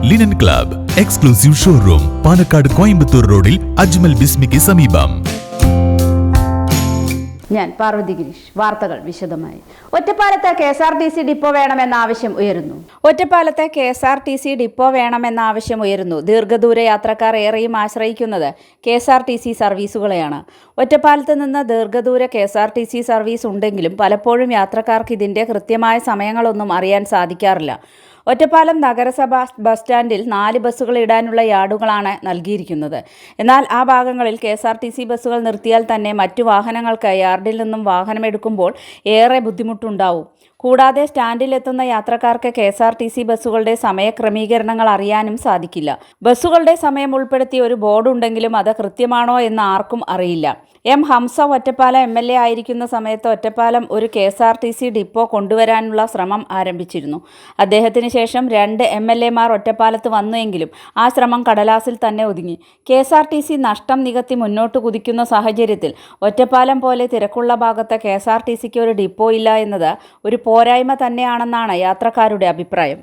Linen club exclusive showroom Palakkad Coimbatore റോഡിൽ അജ്മൽ ബിസ്മിക്ക് സമീപം. ഞാൻ പാർവതി ഗിരീഷ്. വാർത്തകൾ വിശദമായി. ഒറ്റപ്പാലത്ത് KSRTC ഡിപ്പോ വേണമെന്ന ആവശ്യം ഉയരുന്നു. ഒറ്റപ്പാലത്ത് KSRTC ഡിപ്പോ വേണമെന്ന ആവശ്യം ഉയരുന്നു. ദീർഘദൂര യാത്രക്കാർ ഏറെയും ആശ്രയിക്കുന്നത് KSRTC സർവീസുകളെയാണ്. ഒറ്റപ്പാലത്ത് നിന്ന് ദീർഘദൂര KSRTC സർവീസ് ഉണ്ടെങ്കിലും പലപ്പോഴും യാത്രക്കാർക്ക് ഇതിന്റെ കൃത്യമായ സമയങ്ങളൊന്നും അറിയാൻ സാധിക്കാറില്ല. ഒറ്റപ്പാലം നഗരസഭ ബസ് സ്റ്റാൻഡിൽ 4 ബസ്സുകൾ ഇടാനുള്ള യാർഡുകളാണ് നൽകിയിരിക്കുന്നത്. എന്നാൽ ആ ഭാഗങ്ങളിൽ KSRTC ബസ്സുകൾ നിർത്തിയാൽ തന്നെ മറ്റു വാഹനങ്ങൾക്ക് യാർഡിൽ നിന്നും വാഹനമെടുക്കുമ്പോൾ ഏറെ ബുദ്ധിമുട്ടുണ്ടാവും. കൂടാതെ സ്റ്റാൻഡിലെത്തുന്ന യാത്രക്കാർക്ക് KSRTC ബസ്സുകളുടെ സമയക്രമീകരണങ്ങൾ അറിയാനും സാധിക്കില്ല. ബസ്സുകളുടെ സമയം ഉൾപ്പെടുത്തി ഒരു ബോർഡ് ഉണ്ടെങ്കിലും അത് കൃത്യമാണോ എന്ന് ആർക്കും അറിയില്ല. M. ഹംസ ഒറ്റപ്പാലം MLA ആയിരിക്കുന്ന സമയത്ത് ഒറ്റപ്പാലം ഒരു KSRTC ഡിപ്പോ കൊണ്ടുവരാനുള്ള ശ്രമം ആരംഭിച്ചിരുന്നു. അദ്ദേഹത്തിന് ശേഷം 2 MLA മാർ ഒറ്റപ്പാലത്ത് വന്നുവെങ്കിലും ആ ശ്രമം കടലാസിൽ തന്നെ ഒതുങ്ങി. KSRTC നഷ്ടം നികത്തി മുന്നോട്ട് കുതിക്കുന്ന സാഹചര്യത്തിൽ ഒറ്റപ്പാലം പോലെ തിരക്കുള്ള ഭാഗത്ത് KSRTCക്ക് ഒരു ഡിപ്പോ ഇല്ല എന്നത് ഒരു പോരായ്മ തന്നെയാണെന്നാണ് യാത്രക്കാരുടെ അഭിപ്രായം.